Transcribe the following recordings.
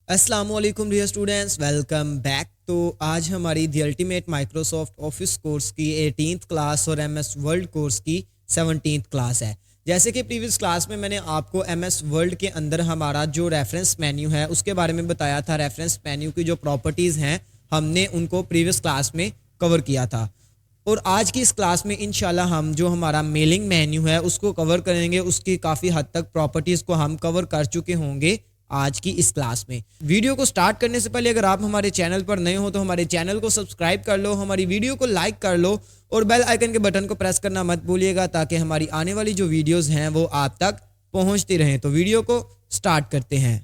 अस्सलाम वालेकुम dear students, welcome back. तो आज हमारी the ultimate Microsoft office course की 18th क्लास और एमएस वर्ल्ड कोर्स की 17th क्लास है। जैसे कि प्रीवियस क्लास में मैंने आपको एमएस वर्ल्ड के अंदर हमारा जो रेफरेंस मेन्यू है उसके बारे में बताया था। रेफरेंस मेन्यू की जो प्रॉपर्टीज़ हैं हमने उनको प्रीवियस क्लास में कवर किया था और आज की इस क्लास में इंशाल्लाह हम जो हमारा मेलिंग मेन्यू है उसको कवर करेंगे। उसकी काफ़ी हद तक प्रॉपर्टीज़ को हम कवर कर चुके होंगे आज की इस क्लास में। वीडियो को स्टार्ट करने से पहले अगर आप हमारे चैनल पर नए हो तो हमारे चैनल को सब्सक्राइब कर लो, हमारी वीडियो को लाइक कर लो और बेल आइकन के बटन को प्रेस करना मत भूलिएगा ताकि हमारी आने वाली जो वीडियोस हैं वो आप तक पहुंचती रहें। तो वीडियो को स्टार्ट करते हैं।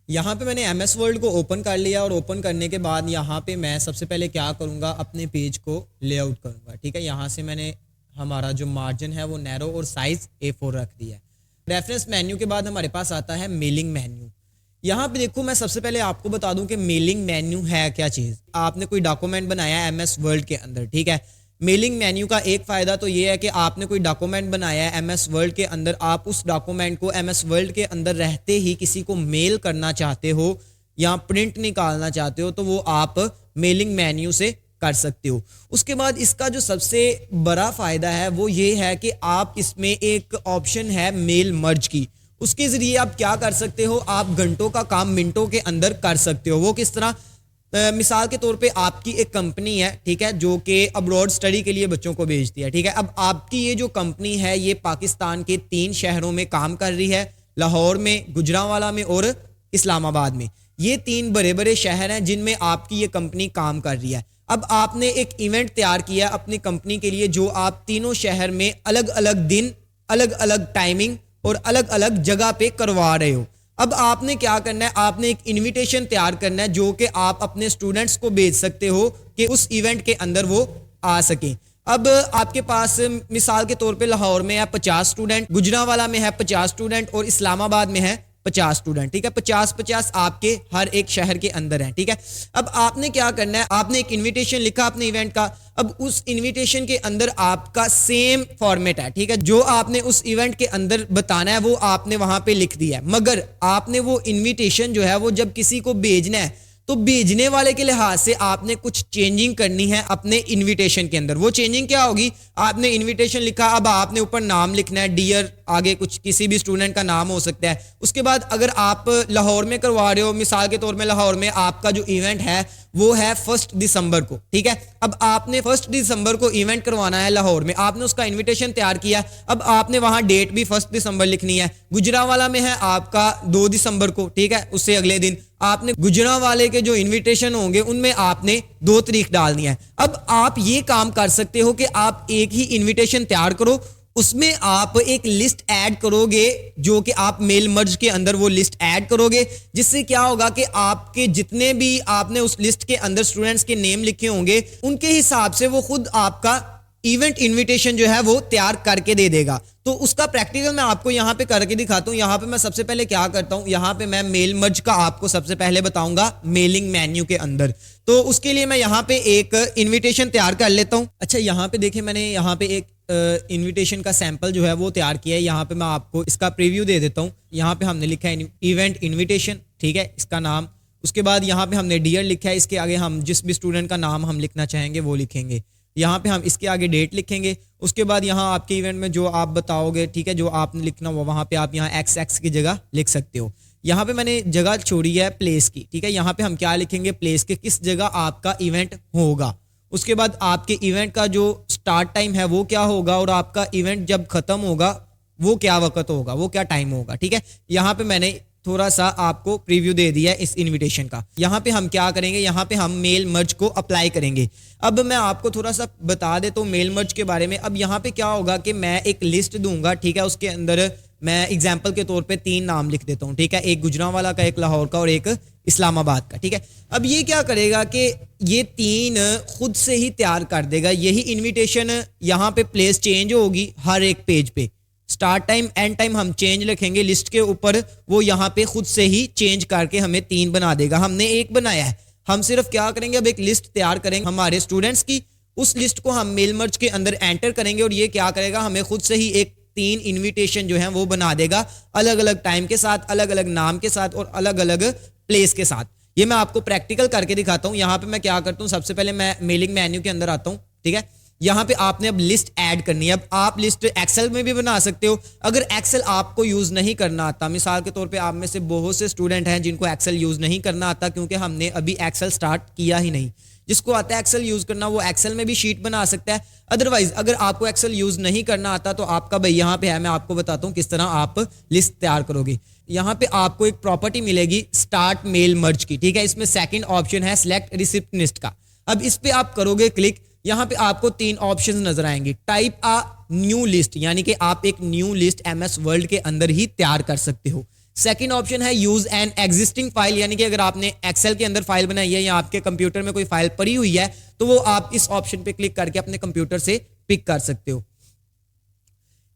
यहाँ पे मैंने एमएस वर्ल्ड को ओपन कर लिया और ओपन करने के बाद यहाँ पे मैं सबसे पहले क्या करूँगा, अपने पेज को लेआउट करूँगा। ठीक है, यहाँ से मैंने हमारा जो मार्जिन है वो नैरो और साइज A4 रख दिया है। रेफरेंस मेन्यू के बाद हमारे पास आता है मेलिंग मेन्यू। यहाँ पे देखो, मैं सबसे पहले आपको बता दूं कि मेलिंग मेन्यू है क्या चीज़। आपने कोई डॉक्यूमेंट बनाया है एमएस वर्ल्ड के अंदर, ठीक है। मेलिंग मेन्यू का एक फ़ायदा तो ये है कि आपने कोई डॉक्यूमेंट बनाया है एमएस वर्ल्ड के अंदर, आप उस डॉक्यूमेंट को एमएस वर्ल्ड के अंदर रहते ही किसी को मेल करना चाहते हो या प्रिंट निकालना चाहते हो तो वो आप मेलिंग मेन्यू से कर सकते हो। उसके बाद इसका जो सबसे बड़ा फ़ायदा है वो ये है कि आप इसमें एक ऑप्शन है मेल मर्ज की, उसके ज़रिए आप क्या कर सकते हो, आप घंटों का काम मिनटों के अंदर कर सकते हो। वो किस तरह? मिसाल के तौर पे आपकी एक कंपनी है, ठीक है, जो कि अब्रॉड स्टडी के लिए बच्चों को भेजती है। ठीक है, अब आपकी ये जो कंपनी है ये पाकिस्तान के 3 शहरों में काम कर रही है, लाहौर में, गुजरांवाला में और इस्लामाबाद में। ये 3 बड़े बड़े शहर हैं जिनमें आपकी ये कंपनी काम कर रही है। अब आपने एक इवेंट तैयार किया अपनी कंपनी के लिए जो आप तीनों शहर में अलग अलग दिन, अलग अलग टाइमिंग और अलग अलग जगह पे करवा रहे हो। अब आपने क्या करना है, आपने एक इनविटेशन तैयार करना है जो कि आप अपने स्टूडेंट्स को भेज सकते हो कि उस इवेंट के अंदर वो आ सकें। अब आपके पास मिसाल के तौर पे लाहौर में है 50 स्टूडेंट, गुजरांवाला में है 50 स्टूडेंट और इस्लामाबाद में है 50 स्टूडेंट। ठीक है, 50-50 आपके हर एक शहर के अंदर हैं। ठीक है, अब आपने क्या करना है, आपने एक इनविटेशन लिखा अपने इवेंट का। अब उस इनविटेशन के अंदर आपका सेम फॉर्मेट है, ठीक है, जो आपने उस इवेंट के अंदर बताना है वो आपने वहां पे लिख दिया है। मगर आपने वो इनविटेशन जो है वो जब किसी को भेजना है तो भेजने वाले के लिहाज से आपने कुछ चेंजिंग करनी है अपने इनविटेशन के अंदर। वो चेंजिंग क्या होगी, आपने इनविटेशन लिखा, अब आपने ऊपर नाम लिखना है, डियर, आगे कुछ किसी भी स्टूडेंट का नाम हो सकता है। उसके बाद अगर आप लाहौर में करवा रहे हो, मिसाल के तौर में लाहौर में आपका जो इवेंट है वो है 1 दिसंबर को, ठीक है। अब आपने 1 दिसंबर को इवेंट करवाना है लाहौर में, आपने उसका इनविटेशन तैयार किया। अब आपने वहां डेट भी 1 दिसंबर लिखनी है। गुजरांवाला में है आपका 2 दिसंबर को, ठीक है, उससे अगले दिन आपने गुजरांवाले के जो इनविटेशन होंगे उनमें आपने 2 तारीख डालनी है। अब आप ये काम कर सकते हो कि आप एक ही इनविटेशन तैयार करो, उसमें आप एक लिस्ट ऐड करोगे जो कि आप मेल मर्ज के अंदर वो लिस्ट ऐड करोगे, जिससे क्या होगा कि आपके जितने भी आपने उस लिस्ट के अंदर स्टूडेंट्स के नेम लिखे होंगे उनके हिसाब से वो खुद आपका इवेंट इनविटेशन जो है वो तैयार करके दे देगा। तो उसका प्रैक्टिकल मैं आपको यहाँ पे करके दिखाता हूँ। यहाँ पे मैं सबसे पहले क्या करता हूँ, यहाँ पे मैं मेल मर्ज का आपको सबसे पहले बताऊंगा मेलिंग मेन्यू के अंदर। तो उसके लिए मैं यहाँ पे एक इनविटेशन तैयार कर लेता हूँ। अच्छा, यहाँ पे देखिए मैंने यहाँ पे एक इनविटेशन का सैंपल जो है वो तैयार किया है। यहाँ पे मैं आपको इसका प्रीव्यू दे देता हूँ। यहाँ पे हमने लिखा है इवेंट इनविटेशन, ठीक है, इसका नाम। उसके बाद यहाँ पे हमने डियर लिखा है, इसके आगे हम जिस भी स्टूडेंट का नाम हम लिखना चाहेंगे वो लिखेंगे। यहाँ पे हम इसके आगे डेट लिखेंगे। उसके बाद यहाँ आपके इवेंट में जो आप बताओगे, ठीक है, जो आपने लिखना हो वहाँ पे आप यहाँ XX की जगह लिख सकते हो। यहाँ पे मैंने जगह छोड़ी है प्लेस की, ठीक है। यहाँ पे हम क्या लिखेंगे, प्लेस के किस जगह आपका इवेंट होगा। उसके बाद आपके इवेंट का जो स्टार्ट टाइम है वो क्या होगा और आपका इवेंट जब खत्म होगा वो क्या वक्त होगा, वो क्या टाइम होगा, ठीक है। यहाँ पे मैंने थोड़ा सा आपको प्रीव्यू दे दिया है इस इनविटेशन का। यहाँ पे हम क्या करेंगे, यहाँ पे हम मेल मर्ज को अप्लाई करेंगे। अब मैं आपको थोड़ा सा बता देता हूँ मेल मर्ज के बारे में। अब यहाँ पे क्या होगा कि मैं एक लिस्ट दूंगा, ठीक है, उसके अंदर मैं एग्जाम्पल के तौर पे 3 नाम लिख देता हूँ, ठीक है, एक गुजरांवाला का, एक लाहौर का और एक इस्लामाबाद का, ठीक है। अब ये क्या करेगा कि ये 3 खुद से ही तैयार कर देगा। यही इन्विटेशन यहाँ पे प्लेस चेंज होगी हर एक पेज पे, स्टार्ट टाइम एंड टाइम हम चेंज लिखेंगे लिस्ट के ऊपर, वो यहाँ पे खुद से ही चेंज करके हमें 3 बना देगा। हमने 1 बनाया है, हम सिर्फ क्या करेंगे, अब एक लिस्ट तैयार करेंगे हमारे स्टूडेंट्स की, उस लिस्ट को हम मेल मर्ज के अंदर एंटर करेंगे और ये क्या करेगा, हमें खुद से ही एक 3 इनविटेशन जो है वो बना देगा, अलग अलग टाइम के साथ, अलग अलग नाम के साथ और अलग अलग प्लेस के साथ। ये मैं आपको प्रैक्टिकल करके दिखाता हूं। यहां पे मैं क्या करता हूं, सबसे पहले मैं मेलिंग मेन्यू के अंदर आता हूं, ठीक है। यहां पे आपने अब लिस्ट ऐड करनी है। अब आप लिस्ट एक्सेल में भी बना सकते हो। अगर एक्सेल आपको यूज नहीं करना आता, मिसाल के तौर पे आप में से बहुत से स्टूडेंट हैं जिनको एक्सेल यूज नहीं करना आता, क्योंकि हमने अभी एक्सेल स्टार्ट किया ही नहीं। जिसको आता है एक्सेल यूज करना, वो एक्सेल में भी शीट बना सकता है। अदरवाइज अगर आपको एक्सेल यूज नहीं करना आता तो आपका भाई यहाँ पे है, मैं आपको बताता हूँ किस तरह आप लिस्ट तैयार करोगे। यहाँ पे आपको एक प्रॉपर्टी मिलेगी स्टार्ट मेल मर्ज की, ठीक है। इसमें सेकंड ऑप्शन है सिलेक्ट रिसिप्शनिस्ट का। अब इस पे आप करोगे क्लिक, यहाँ पे आपको 3 ऑप्शंस नजर आएंगे। टाइप अ न्यू लिस्ट, यानी कि आप एक न्यू लिस्ट एमएस वर्ल्ड के अंदर ही तैयार कर सकते हो। सेकंड ऑप्शन है यूज एन एग्जिस्टिंग फाइल, यानी कि अगर आपने एक्सेल के अंदर फाइल बनाई है या आपके कंप्यूटर में कोई फाइल पड़ी हुई है तो वो आप इस ऑप्शन पे क्लिक करके अपने कंप्यूटर से पिक कर सकते हो।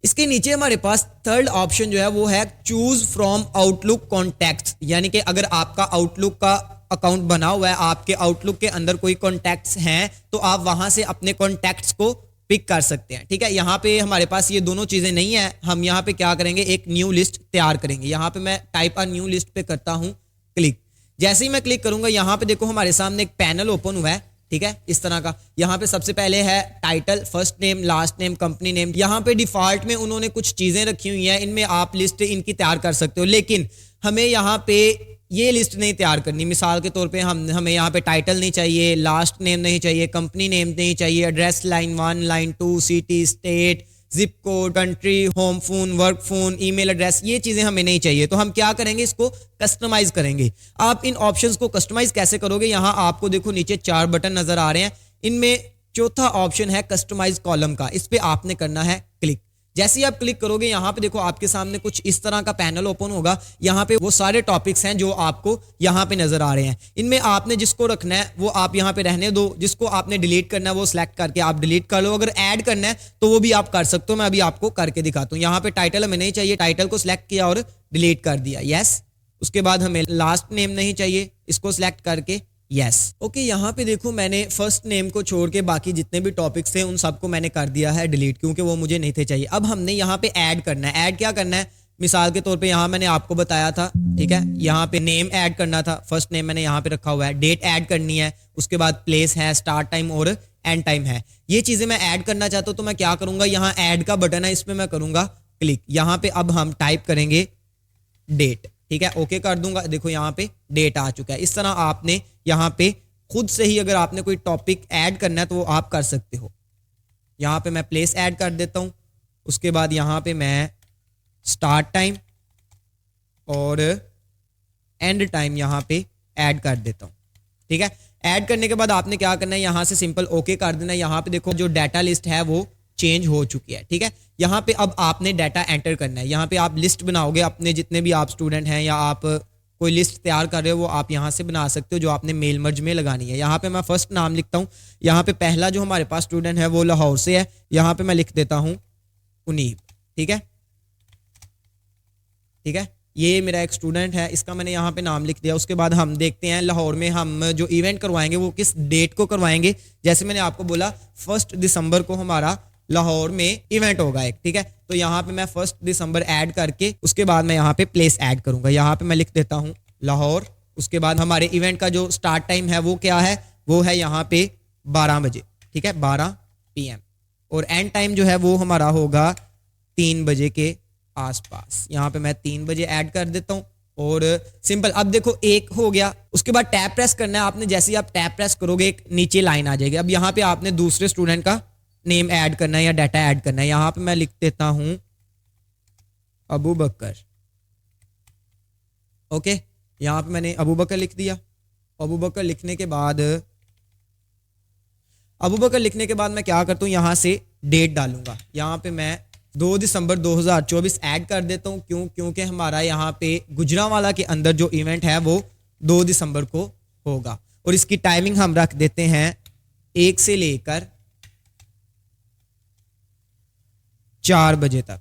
इसके नीचे हमारे पास थर्ड ऑप्शन जो है वो है चूज फ्रॉम आउटलुक कॉन्टैक्ट्स, यानी कि अगर आपका आउटलुक का अकाउंट बना हुआ है, आपके आउटलुक के अंदर कोई कॉन्टैक्ट्स हैं तो आप वहां से अपने कॉन्टैक्ट्स को पिक कर सकते हैं, ठीक है। यहाँ पे हमारे पास ये दोनों चीजें नहीं है। हम यहाँ पे क्या करेंगे, एक न्यू लिस्ट तैयार करेंगे। यहाँ पे मैं टाइप अ न्यू लिस्ट पे करता हूँ क्लिक। जैसे ही मैं क्लिक करूंगा यहाँ पे देखो हमारे सामने एक पैनल ओपन हुआ है, ठीक है, इस तरह का। यहाँ पे सबसे पहले है title, first name, last name, company name. यहाँ पे डिफॉल्ट में उन्होंने कुछ चीजें रखी हुई हैं, इनमें आप लिस्ट इनकी तैयार कर सकते हो, लेकिन हमें यहाँ पे ये लिस्ट नहीं तैयार करनी। मिसाल के तौर पे हमें यहाँ पे टाइटल नहीं चाहिए, लास्ट नेम नहीं चाहिए, कंपनी नेम नहीं चाहिए, address line 1, line 2, city, state, zip code, country, home phone, work phone, email address, ये चीजें हमें नहीं चाहिए। तो हम क्या करेंगे, इसको कस्टमाइज करेंगे। आप इन ऑप्शंस को कस्टमाइज कैसे करोगे, यहाँ आपको देखो नीचे 4 बटन नजर आ रहे हैं। इनमें चौथा ऑप्शन है कस्टमाइज कॉलम का, इस पे आपने करना है क्लिक। जैसे ही आप क्लिक करोगे यहाँ पे देखो आपके सामने कुछ इस तरह का पैनल ओपन होगा। यहाँ पे वो सारे टॉपिक्स हैं जो आपको यहाँ पे नजर आ रहे हैं। इनमें आपने जिसको रखना है वो आप यहाँ पे रहने दो, जिसको आपने डिलीट करना है वो सिलेक्ट करके आप डिलीट कर लो। अगर ऐड करना है तो वो भी आप कर सकते हो, मैं अभी आपको करके दिखाता हूँ। यहाँ पे टाइटल हमें नहीं चाहिए, टाइटल को सिलेक्ट किया और डिलीट कर दिया, यस। उसके बाद हमें लास्ट नेम नहीं चाहिए, इसको सिलेक्ट करके यस, ओके। यहाँ पे देखो मैंने फर्स्ट नेम को छोड़ के बाकी जितने भी टॉपिक्स थे उन सबको मैंने कर दिया है डिलीट, क्योंकि वो मुझे नहीं थे चाहिए। अब हमने यहाँ पे ऐड करना है। ऐड क्या करना है, मिसाल के तौर पे यहाँ मैंने आपको बताया था, ठीक है, यहाँ पे नेम ऐड करना था, फर्स्ट नेम मैंने यहाँ पे रखा हुआ है। डेट ऐड करनी है, उसके बाद प्लेस है, स्टार्ट टाइम और एंड टाइम है। ये चीजें मैं ऐड करना चाहता हूँ तो मैं क्या करूंगा, यहाँ ऐड का बटन है, इसमें मैं करूंगा क्लिक। यहाँ पे अब हम टाइप करेंगे डेट, ठीक है, ओके कर दूंगा। देखो यहाँ पे डेट आ चुका है। इस तरह आपने यहाँ पे खुद से ही अगर आपने कोई टॉपिक ऐड करना है तो वो आप कर सकते हो। यहाँ पे मैं प्लेस ऐड कर देता हूँ, उसके बाद यहाँ पे मैं स्टार्ट टाइम और एंड टाइम यहाँ पे ऐड कर देता हूँ, ठीक है। ऐड करने के बाद आपने क्या करना है, यहाँ से सिंपल ओके कर देना है। यहाँ पे देखो जो डाटा लिस्ट है वो चेंज हो चुकी है, ठीक है। यहाँ पे अब आपने डाटा एंटर करना है। यहाँ पे आप लिस्ट बनाओगे अपने जितने भी आप स्टूडेंट हैं, या आप कोई लिस्ट तैयार कर रहे हो वो आप यहाँ से बना सकते हो, जो आपने मेल मर्ज में लगानी है। यहाँ पे मैं फर्स्ट नाम लिखता हूँ। यहाँ पे पहला जो हमारे पास स्टूडेंट है वो लाहौर से है, यहाँ पे मैं लिख देता हूँ उनीब, ठीक है, ठीक है। ये मेरा एक स्टूडेंट है, इसका मैंने यहाँ पे नाम लिख दिया। उसके बाद हम देखते हैं लाहौर में हम जो इवेंट करवाएंगे वो किस डेट को करवाएंगे। जैसे मैंने आपको बोला 1 दिसंबर को हमारा लाहौर में इवेंट होगा एक, ठीक है। तो यहाँ पे मैं 1 दिसंबर ऐड करके उसके बाद मैं यहाँ पे प्लेस ऐड करूंगा। यहाँ पे मैं लिख देता हूँ लाहौर। उसके बाद हमारे इवेंट का जो स्टार्ट टाइम है वो क्या है, वो है यहाँ पे 12 बजे, ठीक है, 12 PM। और एंड टाइम जो है वो हमारा होगा 3 बजे के आसपास। यहाँ पे मैं 3 बजे ऐड कर देता हूँ और सिंपल। अब देखो एक हो गया। उसके बाद टैब प्रेस करना है आपने। जैसे ही आप टैब प्रेस करोगे एक नीचे लाइन आ जाएगी। अब यहाँ पे आपने दूसरे स्टूडेंट का नेम ऐड करना है या डाटा ऐड करना है। यहाँ पे मैं लिख देता हूं अबू बकर, ओके। यहाँ पे मैंने अबू बकर लिख दिया। अबू बकर लिखने के बाद मैं क्या करता हूँ, यहाँ से डेट डालूंगा। यहाँ पे मैं 2 दिसंबर 2024 ऐड कर देता हूँ। क्योंकि हमारा यहाँ पे गुजरांवाला के अंदर जो इवेंट है वो 2 दिसंबर को होगा। और इसकी टाइमिंग हम रख देते हैं 1 से लेकर 4 बजे तक,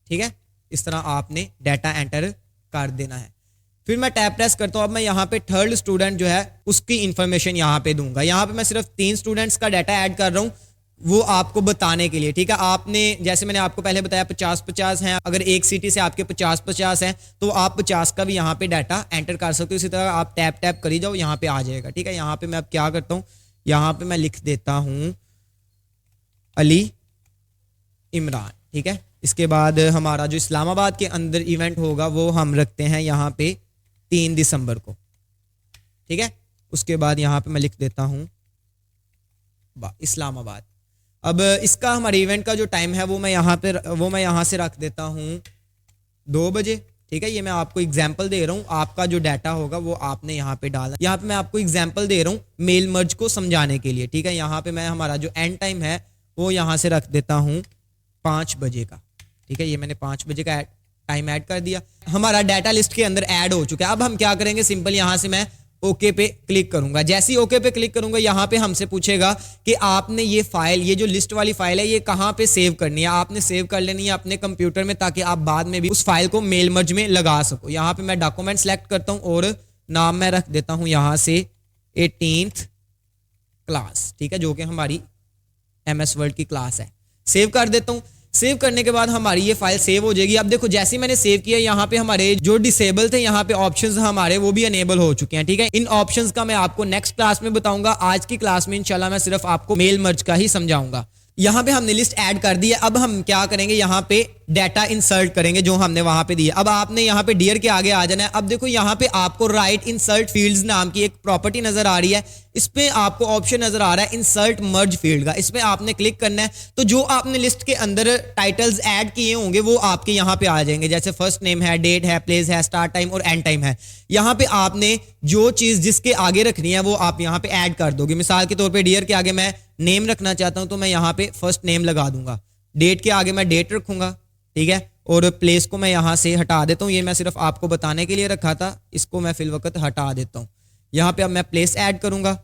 ठीक है। इस तरह आपने डाटा एंटर कर देना है। फिर मैं टैब प्रेस करता हूँ। अब मैं यहाँ पे थर्ड स्टूडेंट जो है उसकी इंफॉर्मेशन यहाँ पे दूंगा। यहाँ पे मैं सिर्फ 3 स्टूडेंट्स का डाटा ऐड कर रहा हूँ, वो आपको बताने के लिए, ठीक है। आपने जैसे मैंने आपको पहले बताया 50-50 हैं, अगर एक सिटी से आपके 50-50 हैं तो आप 50 का भी यहाँ पे डाटा एंटर कर सकते हो। इसी तरह आप टैप टैप करी जाओ, यहाँ पे आ जाएगा, ठीक है। यहाँ पे मैं अब क्या करता हूँ, यहाँ पे मैं लिख देता हूँ अली इमरान, ठीक है। इसके बाद हमारा जो इस्लामाबाद के अंदर इवेंट होगा वो हम रखते हैं यहाँ पे 3 दिसंबर को, ठीक है। उसके बाद यहाँ पे मैं लिख देता हूँ इस्लामाबाद। अब इसका हमारे इवेंट का जो टाइम है वो मैं यहाँ से रख देता हूँ 2 बजे, ठीक है। ये मैं आपको एग्जांपल दे रहा हूँ, आपका जो डाटा होगा वो आपने यहाँ पे डालना। यहाँ पे मैं आपको एग्जांपल दे रहा हूँ मेल मर्ज को समझाने के लिए, ठीक है। यहाँ पे मैं हमारा जो एंड टाइम है वो यहाँ से रख देता हूँ 5 बजे का, ठीक है। ये मैंने 5 बजे का टाइम ऐड कर दिया, हमारा डाटा लिस्ट के अंदर ऐड हो चुका है। अब हम क्या करेंगे, सिंपल यहाँ से मैं ओके पे क्लिक करूंगा। जैसे ही ओके पे क्लिक करूंगा यहाँ पे हमसे पूछेगा कि आपने ये फाइल, ये जो लिस्ट वाली फाइल है, ये कहाँ पे सेव करनी है। आपने सेव कर लेनी है अपने कंप्यूटर में, ताकि आप बाद में भी उस फाइल को मेल मर्ज में लगा सको। यहाँ पे मैं डॉक्यूमेंट सेलेक्ट करता हूँ और नाम मैं रख देता हूँ यहाँ से 18th क्लास, ठीक है, जो कि हमारी MS वर्ड की क्लास है। सेव कर देता हूँ। सेव करने के बाद हमारी ये फाइल सेव हो जाएगी। अब देखो जैसे मैंने सेव किया, यहाँ पे हमारे जो डिसेबल थे यहाँ पे ऑप्शंस हमारे वो भी अनेबल हो चुके हैं, ठीक है। इन ऑप्शंस का मैं आपको नेक्स्ट क्लास में बताऊंगा। आज की क्लास में इंशाल्लाह मैं सिर्फ आपको मेल मर्ज का ही समझाऊंगा। यहाँ पे हमने लिस्ट ऐड कर दी है। अब हम क्या करेंगे, यहाँ पे डाटा इंसर्ट करेंगे जो हमने वहां पे दिया। अब आपने यहाँ पे डियर के आगे आ जाना है। अब देखो यहाँ पे आपको राइट इंसर्ट फील्ड्स नाम की एक प्रॉपर्टी नजर आ रही है, इस पे आपको ऑप्शन नजर आ रहा है इंसर्ट मर्ज फील्ड का, इस पे आपने क्लिक करना है। तो जो आपने लिस्ट के अंदर टाइटल्स ऐड किए होंगे वो आपके यहाँ पे आ जाएंगे, जैसे फर्स्ट नेम है, डेट है, प्लेस है, स्टार्ट टाइम और एंड टाइम है। यहाँ पे आपने जो चीज जिसके आगे रखनी है वो आप यहाँ पे ऐड कर दोगे। मिसाल के तौर पर डियर के आगे मैं नेम रखना चाहता हूं तो मैं यहाँ पे फर्स्ट नेम लगा दूंगा, डेट के आगे मैं डेट रखूंगा, ठीक है, और प्लेस को मैं यहाँ से हटा देता हूँ। ये मैं सिर्फ आपको बताने के लिए रखा था, इसको मैं फिल वक्त हटा देता हूँ। यहाँ पे अब मैं प्लेस ऐड करूंगा।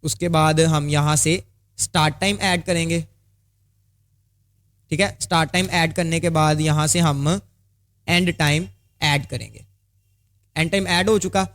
उसके बाद हम यहाँ से स्टार्ट टाइम ऐड करेंगे, ठीक है। स्टार्ट टाइम ऐड करने के बाद यहाँ से हम एंड टाइम ऐड करेंगे। एंड टाइम ऐड हो चुका,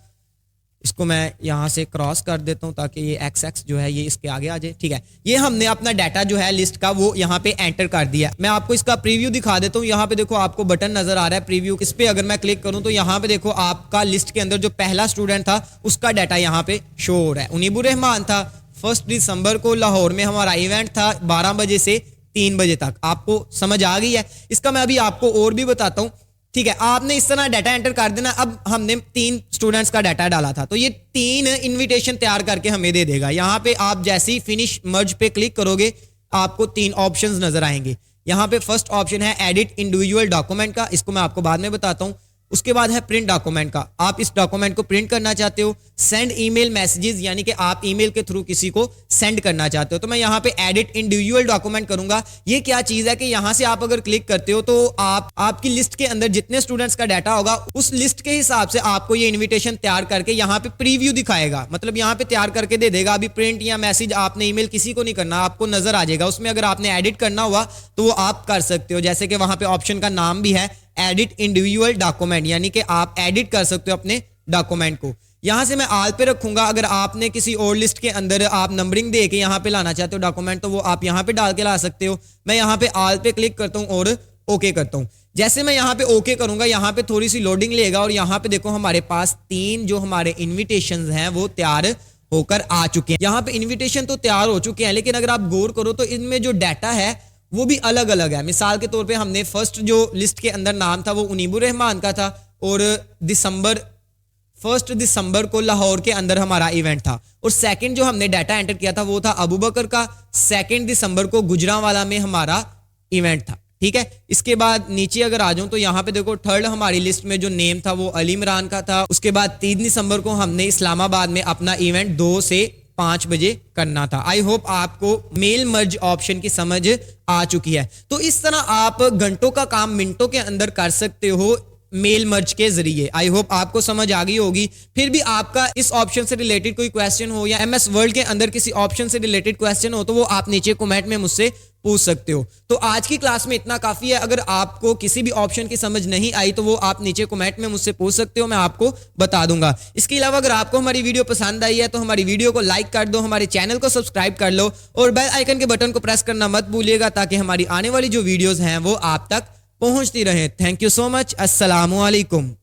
इसको मैं यहाँ से क्रॉस कर देता हूँ ताकि ये XX जो है ये इसके आगे आ जाए, ठीक है। ये हमने अपना डाटा जो है लिस्ट का वो यहाँ पे एंटर कर दिया। मैं आपको इसका प्रीव्यू दिखा देता हूँ। यहाँ पे देखो आपको बटन नजर आ रहा है प्रीव्यू, इस पे अगर मैं क्लिक करूँ तो यहाँ पे देखो आपका लिस्ट के अंदर जो पहला स्टूडेंट था उसका डाटा यहाँ पे शो हो रहा है। उनीबुर रहमान था। 1 दिसंबर को लाहौर में हमारा इवेंट था 12 बजे से 3 बजे तक। आपको समझ आ गई है। इसका मैं अभी आपको और भी बताता हूँ, ठीक है। आपने इस तरह डाटा एंटर कर देना। अब हमने 3 स्टूडेंट्स का डाटा डाला था तो ये 3 इनविटेशन तैयार करके हमें दे देगा। यहाँ पे आप जैसे ही फिनिश मर्ज पे क्लिक करोगे आपको 3 ऑप्शंस नजर आएंगे। यहाँ पे फर्स्ट ऑप्शन है एडिट इंडिविजुअल डॉक्यूमेंट का, इसको मैं आपको बाद में बताता हूँ। उसके बाद है प्रिंट डॉक्यूमेंट का, आप इस डॉक्यूमेंट को प्रिंट करना चाहते हो। सेंड ईमेल मैसेजेस, यानी कि आप ईमेल के थ्रू किसी को सेंड करना चाहते हो। तो मैं यहाँ पे एडिट इंडिविजुअल डॉक्यूमेंट करूंगा। ये क्या चीज है कि यहाँ से आप अगर क्लिक करते हो तो आपकी लिस्ट के अंदर जितने स्टूडेंट्स का डाटा होगा उस लिस्ट के हिसाब से आपको ये इन्विटेशन तैयार करके यहाँ पे प्रीव्यू दिखाएगा, मतलब यहाँ पे तैयार करके दे देगा। अभी प्रिंट या मैसेज आपने ईमेल किसी को नहीं करना, आपको नजर आ जाएगा। उसमें अगर आपने एडिट करना हुआ तो वो आप कर सकते हो, जैसे कि वहां पे ऑप्शन का नाम भी है एडिट इंडिविजुअल डॉक्यूमेंट, यानी कि आप एडिट कर सकते हो अपने डॉक्यूमेंट को। यहां से मैं आल पे रखूंगा। अगर आपने किसी और लिस्ट के अंदर आप नंबरिंग दे के यहाँ पे लाना चाहते हो डॉक्यूमेंट तो वो आप यहाँ पे डाल के ला सकते हो। मैं यहाँ पे आल पे क्लिक करता हूँ और ओके करता हूँ। जैसे मैं यहाँ पे ओके करूंगा यहाँ पे थोड़ी सी लोडिंग लेगा और यहाँ पे देखो हमारे पास 3 जो हमारे इन्विटेशन हैं वो तैयार होकर आ चुके हैं। यहाँ पे इन्विटेशन तो तैयार हो चुके हैं, लेकिन अगर आप गौर करो तो इनमें जो डाटा है वो भी अलग अलग है। मिसाल के तौर पे हमने फर्स्ट जो लिस्ट के अंदर नाम था वो उनीबुर रहमान का था और 1 दिसंबर को लाहौर के अंदर हमारा इवेंट था। और सेकंड जो हमने डाटा एंटर किया था वो था अबू बकर का। 2 दिसंबर को गुजरांवाला में हमारा इवेंट था, ठीक है। इसके बाद नीचे अगर आ जाऊं तो यहाँ पे देखो थर्ड हमारी लिस्ट में जो नेम था वो अली इमरान का था। उसके बाद 3 दिसंबर को हमने इस्लामाबाद में अपना इवेंट 2 से 5 बजे करना था। आई होप आपको मेल मर्ज ऑप्शन की समझ आ चुकी है। तो इस तरह आप घंटों का काम मिनटों के अंदर कर सकते हो मेल मर्ज के जरिए। आई होप आपको समझ आ गई होगी। फिर भी आपका इस ऑप्शन से रिलेटेड कोई क्वेश्चन हो या एमएस वर्ड के अंदर किसी ऑप्शन से रिलेटेड क्वेश्चन हो तो वो आप नीचे कमेंट में मुझसे पूछ सकते हो। तो आज की क्लास में इतना काफी है। अगर आपको किसी भी ऑप्शन की समझ नहीं आई तो वो आप नीचे कमेंट में मुझसे पूछ सकते हो, मैं आपको बता दूंगा। इसके अलावा अगर आपको हमारी वीडियो पसंद आई है तो हमारी वीडियो को लाइक कर दो, हमारे चैनल को सब्सक्राइब कर लो और बेल आइकन के बटन को प्रेस करना मत भूलिएगा ताकि हमारी आने वाली जो वीडियोस हैं वो आप तक पहुंचती रहे। Thank you so much. अस्सलामु अलैकुम।